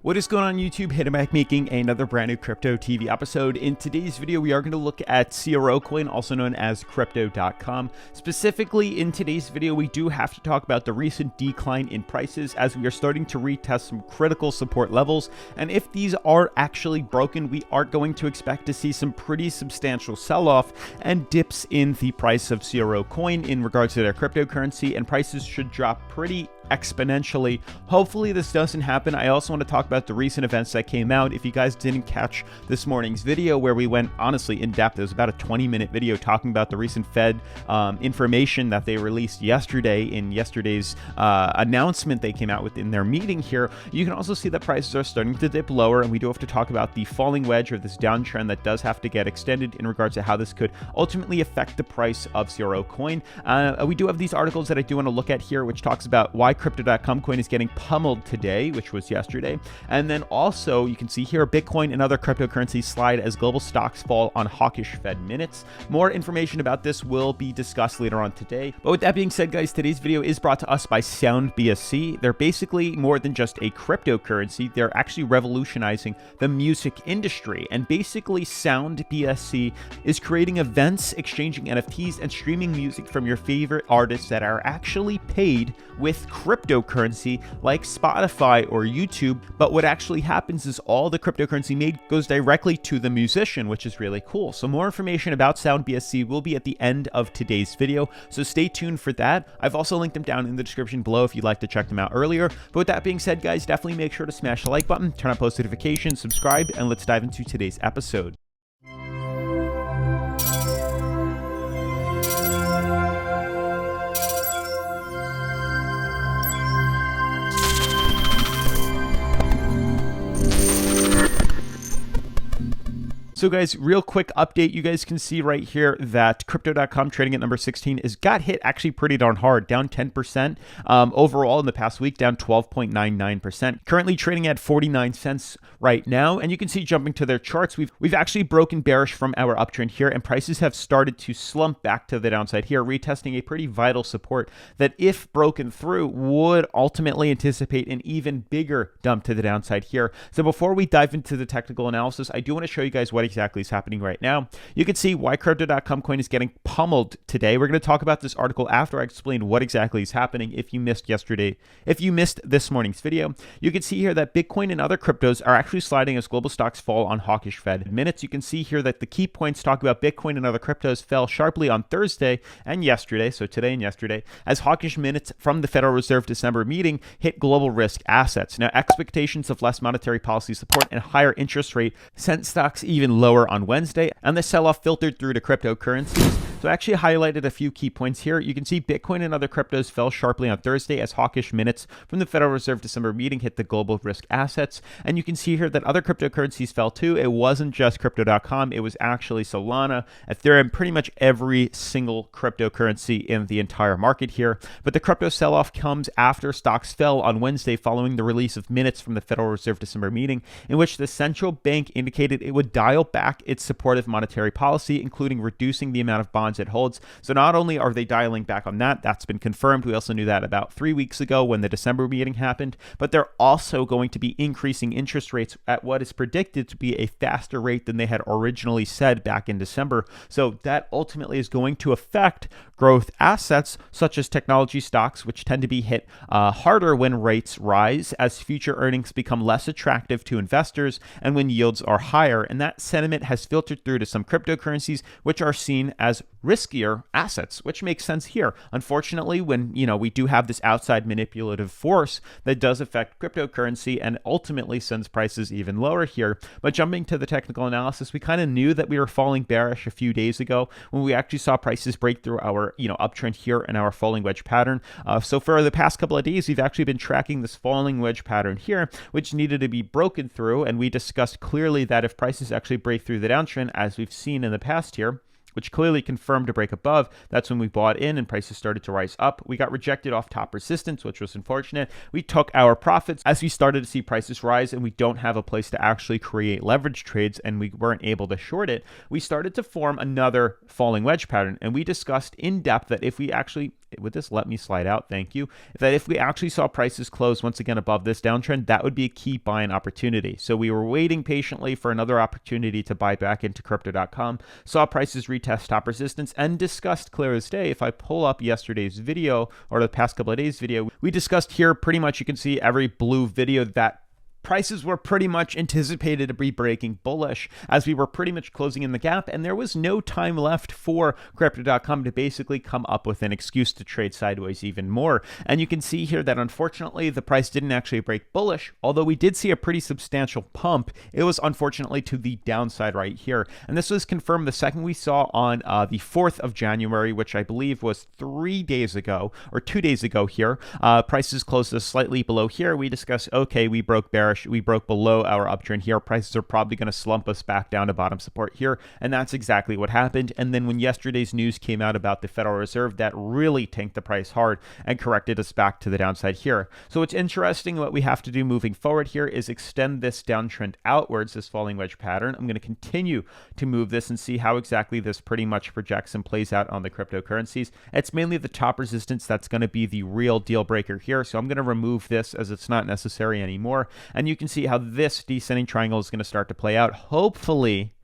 What is going on YouTube? Hittermac making another brand new Crypto TV episode. In today's video, we are going to look at CRO coin, also known as Crypto.com. Specifically, in today's video, we do have to talk about the recent decline in prices as we are starting to retest some critical support levels. And if these are actually broken, we are going to expect to see some pretty substantial sell-off and dips in the price of CRO coin in regards to their cryptocurrency, and prices should drop pretty exponentially. Hopefully this doesn't happen. I also want to talk about the recent events that came out. If you guys didn't catch this morning's video where we went honestly in depth, it was about a 20-minute video talking about the recent Fed information that they released yesterday in yesterday's announcement they came out with in their meeting here. You can also see that prices are starting to dip lower, and we do have to talk about the falling wedge or this downtrend that does have to get extended in regards to how this could ultimately affect the price of CRO coin. We do have these articles that I do want to look at here, which talks about why Crypto.com coin is getting pummeled today, which was yesterday. And then also you can see here Bitcoin and other cryptocurrencies slide as global stocks fall on hawkish Fed minutes. More information about this will be discussed later on today. But with that being said, guys, today's video is brought to us by SOUNDBSC. They're basically more than just a cryptocurrency. They're actually revolutionizing the music industry. And basically SOUNDBSC is creating events, exchanging NFTs, and streaming music from your favorite artists that are actually paid with cryptocurrency like Spotify or YouTube. But what actually happens is all the cryptocurrency made goes directly to the musician, which is really cool. So more information about SOUNDBSC will be at the end of today's video, so stay tuned for that. I've also linked them down in the description below if you'd like to check them out earlier. But with that being said, guys, definitely make sure to smash the like button, turn on post notifications, subscribe, and let's dive into today's episode. So guys, real quick update. You guys can see right here that Crypto.com trading at number 16 got hit actually pretty darn hard, down 10% overall in the past week, down 12.99%. Currently trading at 49 cents right now. And you can see jumping to their charts, we've actually broken bearish from our uptrend here, and prices have started to slump back to the downside here, retesting a pretty vital support that, if broken through, would ultimately anticipate an even bigger dump to the downside here. So before we dive into the technical analysis, I do want to show you guys what exactly is happening right now. You can see why Crypto.com coin is getting pummeled today. We're going to talk about this article after I explain what exactly is happening. If you missed this morning's video, you can see here that Bitcoin and other cryptos are actually sliding as global stocks fall on hawkish Fed minutes. You can see here that the key points talk about Bitcoin and other cryptos fell sharply on Thursday and yesterday, so today and yesterday, as hawkish minutes from the Federal Reserve December meeting hit global risk assets. Now, expectations of less monetary policy support and higher interest rate sent stocks even lower on Wednesday, and the sell-off filtered through to cryptocurrencies. So I actually highlighted a few key points here. You can see Bitcoin and other cryptos fell sharply on Thursday as hawkish minutes from the Federal Reserve December meeting hit the global risk assets. And you can see here that other cryptocurrencies fell too. It wasn't just Crypto.com, it was actually Solana, Ethereum, pretty much every single cryptocurrency in the entire market here. But the crypto sell-off comes after stocks fell on Wednesday following the release of minutes from the Federal Reserve December meeting, in which the central bank indicated it would dial back its supportive monetary policy, including reducing the amount of bonds it holds. So not only are they dialing back on that, that's been confirmed. We also knew that about 3 weeks ago when the December meeting happened, but they're also going to be increasing interest rates at what is predicted to be a faster rate than they had originally said back in December. So that ultimately is going to affect growth assets such as technology stocks, which tend to be hit harder when rates rise, as future earnings become less attractive to investors and when yields are higher. And that sentiment has filtered through to some cryptocurrencies, which are seen as riskier assets, which makes sense here. Unfortunately, when we do have this outside manipulative force that does affect cryptocurrency and ultimately sends prices even lower here. But jumping to the technical analysis, we kind of knew that we were falling bearish a few days ago when we actually saw prices break through our uptrend here in our falling wedge pattern. So for the past couple of days, we've actually been tracking this falling wedge pattern here, which needed to be broken through. And we discussed clearly that if prices actually break through the downtrend, as we've seen in the past here, which clearly confirmed to break above. That's when we bought in and prices started to rise up. We got rejected off top resistance, which was unfortunate. We took our profits as we started to see prices rise, and we don't have a place to actually create leverage trades, and we weren't able to short it. We started to form another falling wedge pattern, and we discussed in depth that if we actually would this let me slide out? Thank you. That if we actually saw prices close once again above this downtrend, that would be a key buying opportunity. So we were waiting patiently for another opportunity to buy back into Crypto.com, saw prices retest top resistance, and discussed clear as day. If I pull up yesterday's video or the past couple of days video, we discussed here pretty much, you can see every blue video that prices were pretty much anticipated to be breaking bullish as we were pretty much closing in the gap, and there was no time left for Crypto.com to basically come up with an excuse to trade sideways even more. And you can see here that unfortunately the price didn't actually break bullish, although we did see a pretty substantial pump. It was unfortunately to the downside right here, and this was confirmed the second we saw on the 4th of January, which I believe was 3 days ago or 2 days ago here. Prices closed us slightly below here. We discussed, okay, we broke bearish. We broke below our uptrend here. Prices are probably going to slump us back down to bottom support here, and that's exactly what happened. And then when yesterday's news came out about the Federal Reserve, that really tanked the price hard and corrected us back to the downside here. So it's interesting. What we have to do moving forward here is extend this downtrend outwards, this falling wedge pattern. I'm going to continue to move this and see how exactly this pretty much projects and plays out on the cryptocurrencies. It's mainly the top resistance that's going to be the real deal breaker here. So I'm going to remove this as it's not necessary anymore. And you can see how this descending triangle is going to start to play out. Hopefully,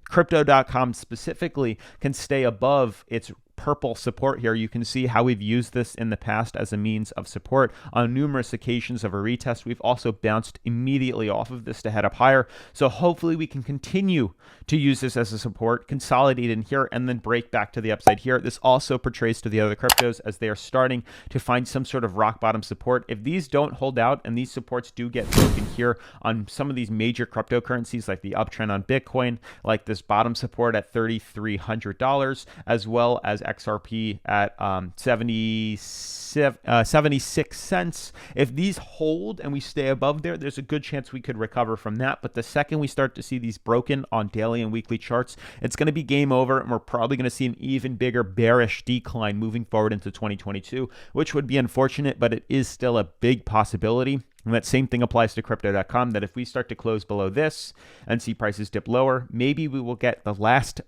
Crypto.com specifically can stay above its purple support here. You can see how we've used this in the past as a means of support on numerous occasions of a retest. We've also bounced immediately off of this to head up higher. So hopefully we can continue to use this as a support, consolidate in here, and then break back to the upside here. This also portrays to the other cryptos as they are starting to find some sort of rock bottom support. If these don't hold out and these supports do get broken here on some of these major cryptocurrencies, like the uptrend on Bitcoin, like this bottom support at $3,300, as well as XRP at 76 cents. If these hold and we stay above there, there's a good chance we could recover from that. But the second we start to see these broken on daily and weekly charts, it's going to be game over, and we're probably going to see an even bigger bearish decline moving forward into 2022, which would be unfortunate, but it is still a big possibility. And that same thing applies to Crypto.com, that if we start to close below this and see prices dip lower, maybe we will get the last,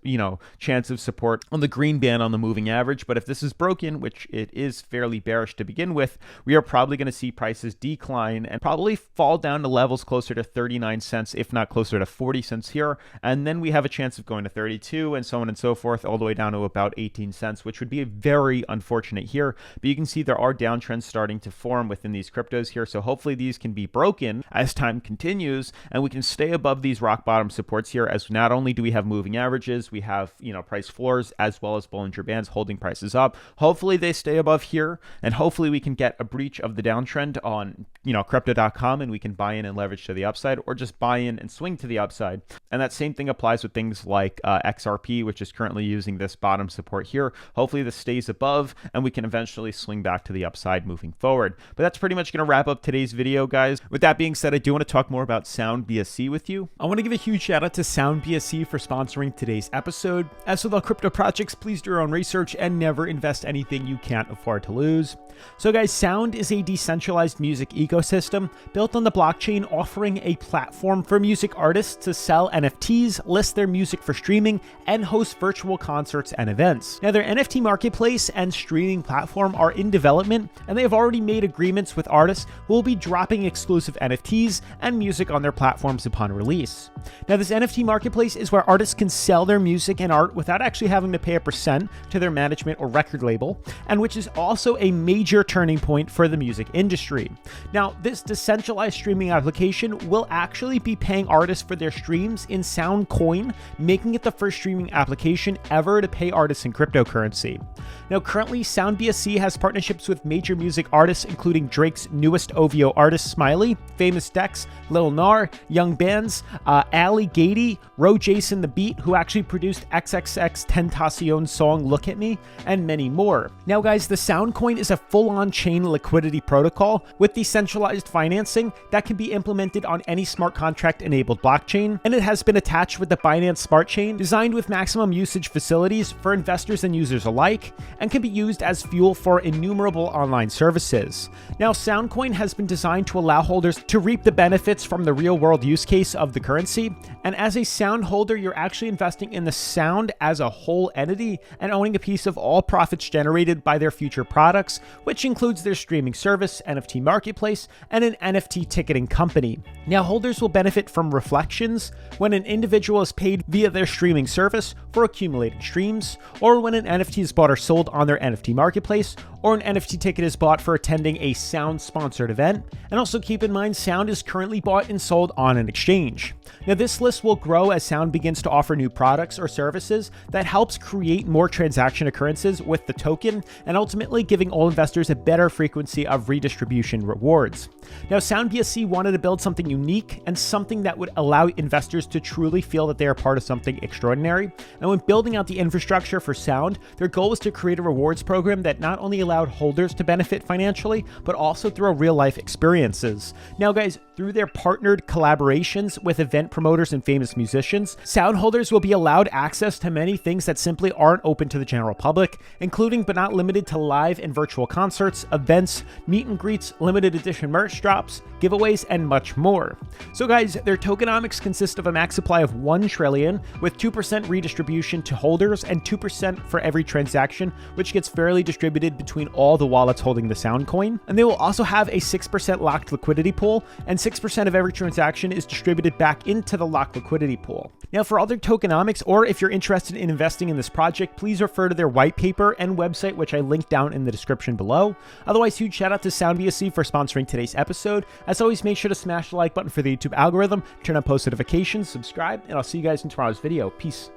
chance of support on the green band on the moving average. But if this is broken, which it is fairly bearish to begin with, we are probably going to see prices decline and probably fall down to levels closer to 39 cents, if not closer to 40 cents here. And then we have a chance of going to 32 and so on and so forth, all the way down to about 18 cents, which would be very unfortunate here. But you can see there are downtrends starting to form within these cryptos here. So hopefully these can be broken as time continues, and we can stay above these rock bottom supports here, as not only do we have moving averages, we have price floors as well as Bollinger Bands holding prices up. Hopefully they stay above here, and hopefully we can get a breach of the downtrend on Crypto.com, and we can buy in and leverage to the upside, or just buy in and swing to the upside. And that same thing applies with things like XRP, which is currently using this bottom support here. Hopefully this stays above, and we can eventually swing back to the upside moving forward. But that's pretty much going to wrap up today's video, guys. With that being said, I do want to talk more about SOUNDBSC with you. I want to give a huge shout out to SOUNDBSC for sponsoring today's episode. As with all crypto projects, please do your own research and never invest anything you can't afford to lose. So guys, Sound is a decentralized music ecosystem built on the blockchain, offering a platform for music artists to sell NFTs, list their music for streaming, and host virtual concerts and events. Now, their NFT marketplace and streaming platform are in development, and they have already made agreements with artists who will be dropping exclusive NFTs and music on their platforms upon release. Now, this NFT marketplace is where artists can sell their music and art without actually having to pay a percent to their management or record label, and which is also a major turning point for the music industry. Now, this decentralized streaming application will actually be paying artists for their streams in Sound Coin, making it the first streaming application ever to pay artists in cryptocurrency. Now, currently, SOUNDBSC has partnerships with major music artists, including Drake's newest OVO artist, Smiley, Famous Dex, Lil Nar, Young Bands, Ali Gady, Ro Jason the Beat, who actually produced XXXTentacion's song Look at Me, and many more. Now, guys, the Sound Coin is a full-on chain liquidity protocol with decentralized financing that can be implemented on any smart contract-enabled blockchain, and it has been attached with the Binance Smart Chain, designed with maximum usage facilities for investors and users alike, and can be used as fuel for innumerable online services. Now, SoundCoin has been designed to allow holders to reap the benefits from the real world use case of the currency. And as a Sound holder, you're actually investing in the Sound as a whole entity and owning a piece of all profits generated by their future products, which includes their streaming service, NFT marketplace, and an NFT ticketing company. Now, holders will benefit from reflections when an individual is paid via their streaming service for accumulated streams, or when an NFT is bought or sold on their NFT marketplace, or an NFT ticket is bought for attending a Sound sponsored event. And also keep in mind, Sound is currently bought and sold on an exchange. Now, this list will grow as Sound begins to offer new products or services that helps create more transaction occurrences with the token, and ultimately giving all investors a better frequency of redistribution rewards. Now, SOUNDBSC wanted to build something unique and something that would allow investors to truly feel that they are part of something extraordinary. And when building out the infrastructure for Sound, their goal was to create a rewards program that not only allowed holders to benefit financially, but also through real-life experiences. Now, guys, through their partnered collaborations with event promoters and famous musicians, Sound holders will be allowed access to many things that simply aren't open to the general public, including but not limited to live and virtual concerts, events, meet and greets, limited edition merch drops, giveaways, and much more. So guys, their tokenomics consist of a max supply of 1 trillion with 2% redistribution to holders and 2% for every transaction, which gets fairly distributed between all the wallets holding the Sound coin. And they will also have a 6% locked liquidity pool, and 6% of every transaction is distributed back into the locked liquidity pool. Now, for other tokenomics, or if you're interested in investing in this project, please refer to their white paper and website, which I linked down in the description below. Otherwise, huge shout out to SOUNDBSC for sponsoring today's episode. As always, make sure to smash the like button for the YouTube algorithm, turn on post notifications, subscribe, and I'll see you guys in tomorrow's video. Peace.